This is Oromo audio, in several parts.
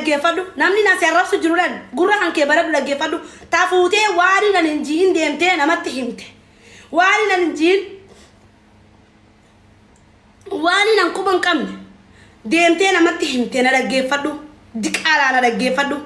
dhaggeeffadhu namni na seerrabsu jiruudhaan gurra kan kee baradhu dhaggeeffadhu taafuutee waan nan injiin deemtee namatti himte waan nan injiin waan nan quban qabne deemtee namatti himte na dhaggeeffadhu diqaalaa na dhaggeeffadhu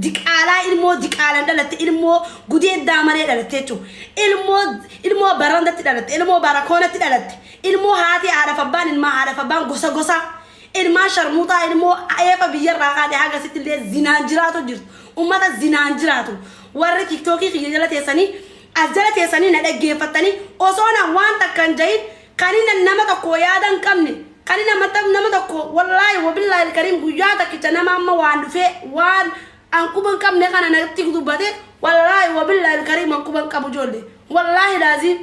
diqaalaa ilmoo diqaalaan dhalatte ilmoo gudee daamaree dhalatte jechuudha ilmoo barandatti dhalatte ilmoo barakoonatti dhalatte ilmoo haati haadha fabbaan ilmaa haadha fabbaan gosa gosa ilmaa sharmuutaa ilmoo eefa biyyarraa kaadhe haga sitti illee zinaan jiraatu jirtu ummata zinaan jiraatu warri tiktookii kiyya jala teessanii as jala teessanii na dhaggeeffattanii osoo na waan takkan jahin kanina nama tokko yaadan qabne kanina nama tokko wallaahi wabillaahi alkariim guyyaa takkicha nama amma waan dhufee waan ankuban qabne kana natti dubbate wallaahi wabillaahi alkariim ankuban qabu jolle wallaahi laazim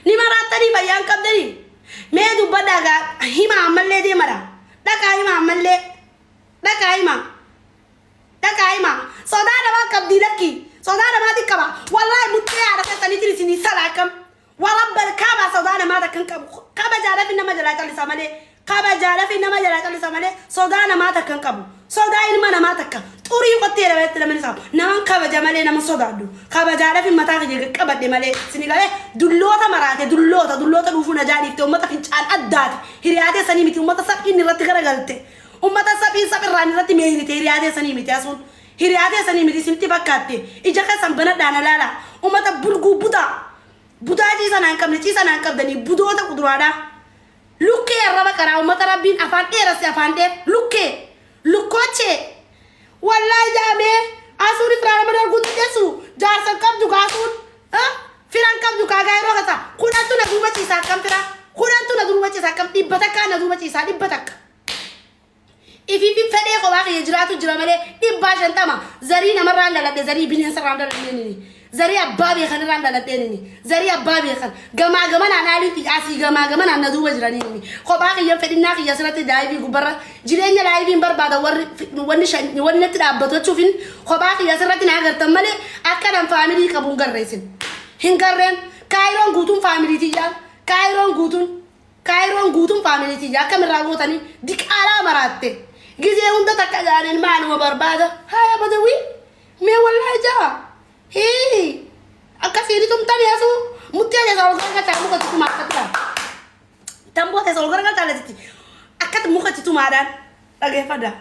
ni marattanii bayyaan qabdanii mee dubbadaaga hima ammallee deemara dhakaa hima ammallee dhakaa hima sodaa namaa qabdii lakki sodaa namaati qaba wallaahi muttee haadha keessanii tirisinii salaakam warabbal kaaba sodaa namaa takkan qabu kaba jaalafi nama jalaa callisa malee kaba jaalafi nama jalaa callisa malee sodaa namaa takkan qabu sodaa ilma namaa takka xurii qottee dhabeetti namni isaa naman kabaja malee nama sodaadhu kaba jaalafi mataa kiyya qabadhe malee sinigalee dulloota maraate dulloota dhuufuu na jaadhiifte ummata fincaan addaate hiriyaatee sanii miti ummata saphiin irratti garagalte ummata saphiin saphirraan irratti meeyrite hiriyaatee sanii miti asuun hiriyaatee sanii miti sinitti fakkaatte ija keessan banadhaan alaala ummata bulguu budaa ciisa naan qabdanii budoota kuduraadhaa lukkee arraba qaraa ummata rabbiin afaan dheerasse afaan dheer lukkoochee wallaahi jaamee asuun ifraa nama darguutti dheessu jaarsan qabdu kaasuun firan qabdu kaagaa yeroo kasa kudhantu na duuba ciisaa akkam fira kudhantu na duuba ciisaa akkam dhibba takkaa na duuba ciisaa dhibba takka ifiifin fedhee kophaa kiyya jiraatu jira malee dhibbaa shantama zarii namarraan dhaladhe zarii bineensarraan dhaladhe zarii abbaa beekan irraan dhaladhe zarii abbaa beekan gamaa gamanaan haaliin xiyyaasii gamaa gamanaan na duuba jiranii kophaa kiyya fedhinnaa kiyya sirratti daa'imii gubbarra jireenya laayibiin barbaada wanni natti dhaabbatu jechuufin kophaa kiyya sirratti na agartan malee akka nan faamilii qabuun garreessin hin garreen kaayiroon guutuun faamiliitiyyaa kaayiroon guutuun faamiliitiyyaa akkamirraa gootanii diqaalaa maraatte gizee hunda takka gaaniin maaluma barbaada haya badawii mee wallaahi jaa akkasiin tumtan yesu mutti aja sol gargalchaa muka tutumaa akkatira tamboota sol gargalchaa latitti akkati muka tutumaadhaan dhageeffadha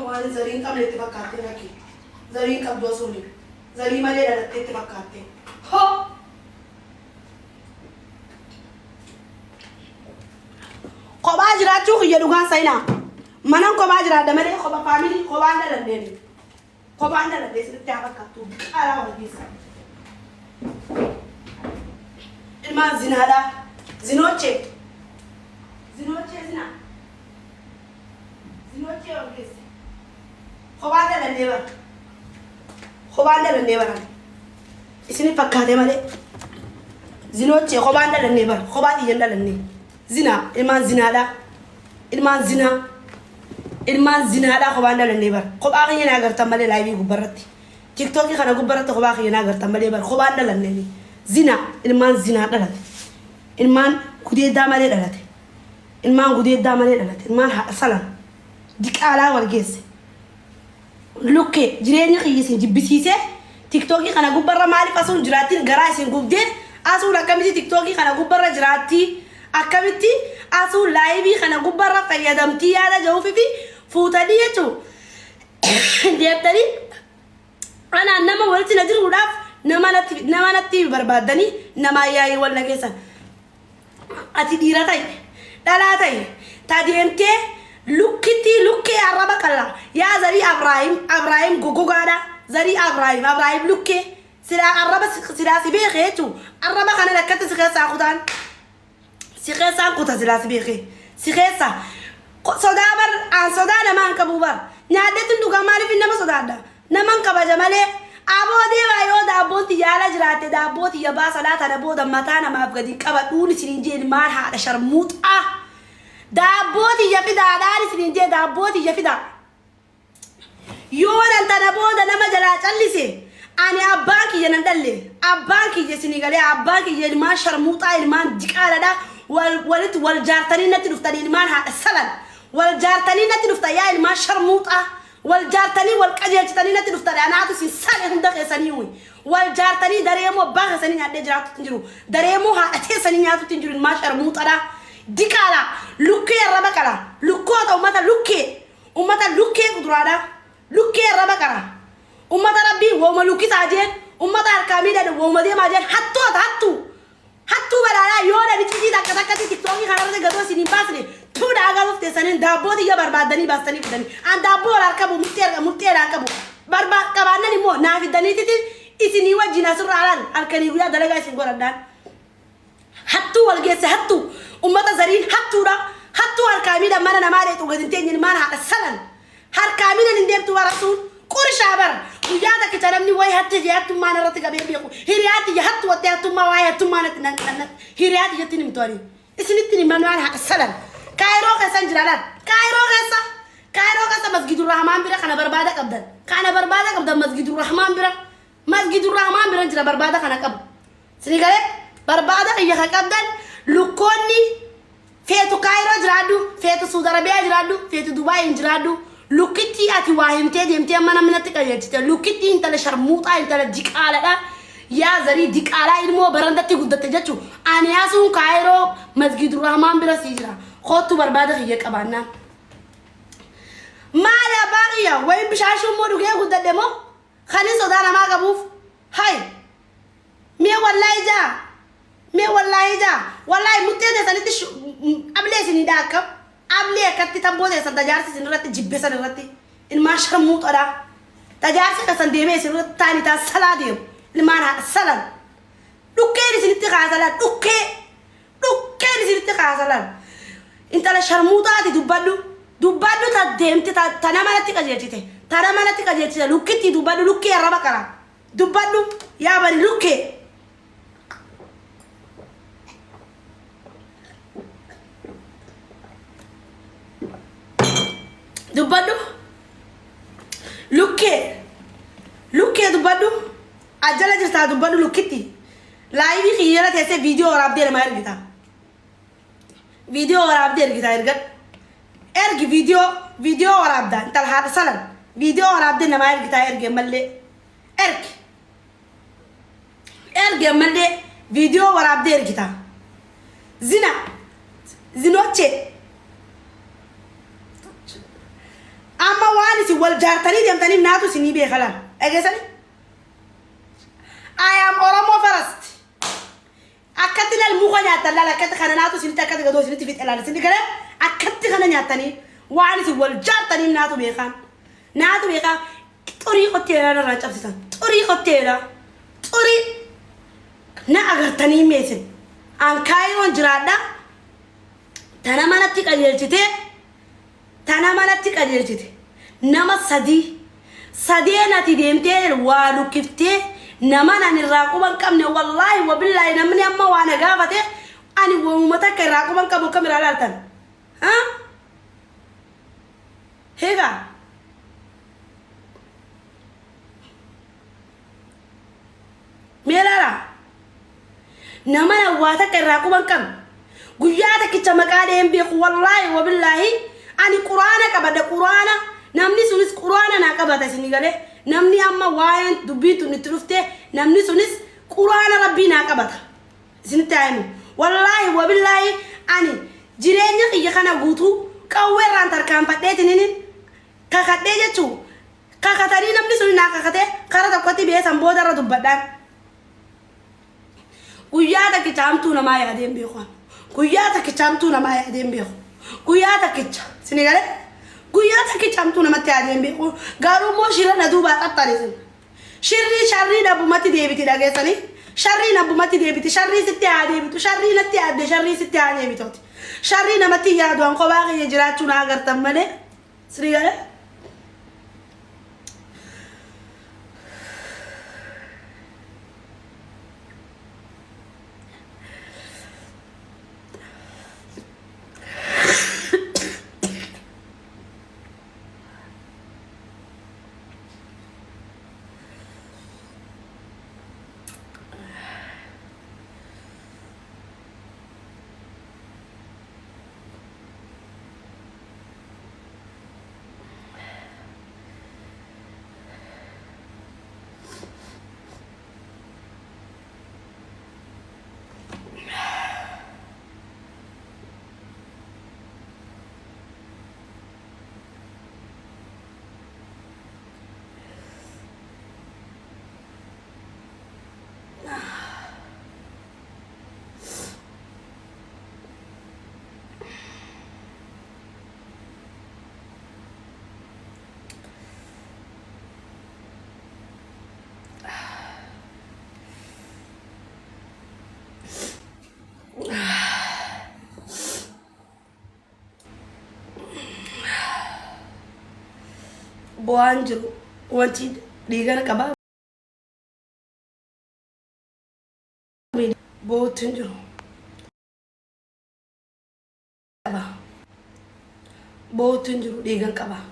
waan zariin qabne itti fakkaattee rakki zariin qabdu asuuni zarii malee dhalattee itti fakkaattee kophaa jiraachuu kiyya dhugaan sayinaa manan kophaa jiraadha malee kopha faamilii kophaan dhaladhee sirritti haa fakkaattu alaa wal keessa ilmaan zinaadhaa zinoochee wal keessa kophaan dhalannee bara isini fakkaate malee zinoochee kophaan dhalannee bara kophaa xiyyan dhalannee zinaa ilmaan zinaadhaa kophaan dhalannee bara kophaa kiyya na agartan malee laayibii gubbarratti tiktookii kana gubbarratti kophaa kiyya na agartan malee bara kophaan dhalannee zinaa ilmaan zinaa dhalate ilmaan gudeeddaa malee dhalate ilmaan haadha salan diqaalaa wal geesse lukkee jireenya kiyya isin jibbisiisee tiktookii kana gubbarra maaliif asuun jiraattiin garaa isin gubdeen asuun akkamitti tiktookii kana gubbarra jiraattii akkamitti asuun laayibii kana gubbarra fayyadamtii yaada jahuufi fi fuutanii jechuun deebtanii anaan nama walitti na jiruudhaaf nama natti barbaadanii nama yaa'ii wal nageessan ati dhiira ta'e dhalaa ta'e tadeemtee lukkee arraba qalla yaa zarii abraahim gogogaadha zarii abraahim lukkee silaa arraba silaa si beekee jechuun arraba kana lakkatti si keessaa kutaan si keessaan kuta silaa si beekee si keessa sodaa aan sodaa namaan qabu bar nyaaddeetiin dhugaa maaliif nama sodaadha naman kabaja malee aboodii baay'oo daabbooti yaala jiraatte daabbooti yabaa salaata na booda mataa namaaf gadi qabadhuun isiniin jeen maal haadha sharmuuxaa daabbooti yafidaadhaan isiniin jee daabbooti yafidaa yoo dantana booda nama jalaa callise ani abbaan kiyya nan dhalle abbaan kiyya isinii galee abbaan kiyya ilmaan sharmuuxaa ilmaan diqaaladha walitti wal jaartanii natti dhuftanii ilmaan haadha salan wal jaartanii natti dhufta yaa ilmaan sharmuuxaa wal jaartanii wal qajeelchitanii natti dhufta anaatu si sale hunda keessanii wal jaartanii dareemoo abbaa keessanii nyaadhee jiraatutti hin jiru dareemoo haadha teessanii nyaatutti hin jiru ilmaan sharmuuxaadha diqaala lukkee irra baqala lukkoota ummata lukkee kuduraadha lukkee irra baqala ummata rabbii wooma lukkisaa jeen ummata harkaa miidhadhe wooma deemaa jeen hattuu balaalaa yoo na biccitii takka takkatti tiktookii kanarratti gadoo isin hin baasne tuudha agaluuf teessaniin daabbooti iyya barbaadanii baastanii fidanii an daabboo wal harkabu murteedhaan qabu qabaannan immoo naa fiddaniititi isinii wajjin asirra alaan halkanii guyyaa dalagaa isin godhadhaan hattuu wal geesse hattuu ummata zariin hattuudha hattuu harkaa miidhan mana namaa dheexu gadi hin teenye ilmaan haadha salan harkaa miidhan hin deemtu warasuun qurshaa bar guyyaa takkicha namni wayi hatte jee hattummaan irratti qabee beeku hiriyaatti je hattu wattee hattummaa waayee hattummaan itti nanqannatti hiriyaatti jettiin himtooni isinitti himan waan haadha salan kaayiroo keessan jiraadhaan kaayiroo keessa masgidurrahmaan bira kana barbaada qabdan masgidurrahmaan bira jira barbaada kana qabu sini galee barbaada kiyya ka qabdan lukkoonni feetu kaayiroo jiraadhu feetu suud arabiyaa jiraadhu feetu dubaayin jiraadhu lukkitti ati waa himtee deemtee mana minatti qajeelchite lukkitti intala sharmuuxaa intala diqaaladha yaa zarii diqaalaa ilmoo barandatti guddatte jechu ani yaasuun kaayiroo masgidurrahmaan bira sii jira kootu barbaada kiyya qabaannaan maali abbaa kiyya wayin bishaashuu immoo dhugee guddadhe moo kanii sodaa namaa qabuuf hay mee wallaahi jaa wallaahi muttee teessanitti ablee isinii dhaakkam ablee akkatti tamboo teessan tajaarsi isin irratti jibbe san irratti ilmaan sharmuuxadha tajaarsi kasan deemee isin irratti taanii taa salaa deemu ilmaan haadha salan dhukkeen isinitti kaasalan dhukkeen isinitti kaasalan intala sharmuuxaati dubbadhu ta deemte ta namanatti qajeelchite lukkitti dubbadhu lukkee irra baqala dubbadhu yaa bari lukkee dubbadhu lukkee dubbadhu ajjala jirtaa dubbadhu lukkitti laayivii kiyyala teessee viidiyoo waraabdee namaa ergita viidiyoo waraabdee ergi viidiyoo waraabdaa intala haadha salan viidiyoo waraabdee namaa ergitaa erge mallee viidiyoo waraabdee ergita zinoche amma waan isin wal jaartanii deemtaniif naatu isinii beekalaan dhageessani I am Oromo first akkatti lal muka nyaatan lal akkatti kana naatu isinitti akkatti gadoo isinitti fixe laal isinni gara akkatti kana nyaatanii waan isin wal jaartaniif naatu beekaan xurii qotteedhaan irraan cabsisan xurii na agartanii meesin an kaayiroon jiraadha tana manatti qajeelchite nama sadeenati deemtee waa lukkiftee nama nan irraa quban qabne wallaahi wabillaahi namni amma waa na gaafate ani ummata akka irraa quban qabu akkam irraa laaltan heega meelaara nama na waa takka irraa quban qabne guyyaa takkicha maqaa dheen beeku wallaahi wabillaahi ani quraana qabadde quraana namni sunis quraana naa qabata isin galee namni amma waa'een dubbiitu itti dhufte namni sunis quraana rabbii naa qabata isinitti haayimu wallaahi wabillaahi ani jireenya kiyya kana guutuu qawweerraan tarkaanfadheetiniin kakadhee jechuu kakatanii namni suni naa kakatee kara tokkotti beesan boodarra dubbadhaan guyyaa takkicha hamtuu namaa yaadeen beeku guyyaa takkicha sini galee guyyaa takkicha hamtuu namatti yaadeen beeku garuu moo shira na duubaa xaxxanisin sharrii dhabbumatti deebiti dhageessanii sharrii dhabbumatti deebiti sharrii sitti haa deebitu sharrii natti yaadde sharrii sitti haa deebitooti sharri namatti yaadu an kophaa kiyya jiraachuu na agartan malee sirii galee bu'aan jiru wanti dhiigana qabaa bootin jiru bootin jiru dhiigan qabaa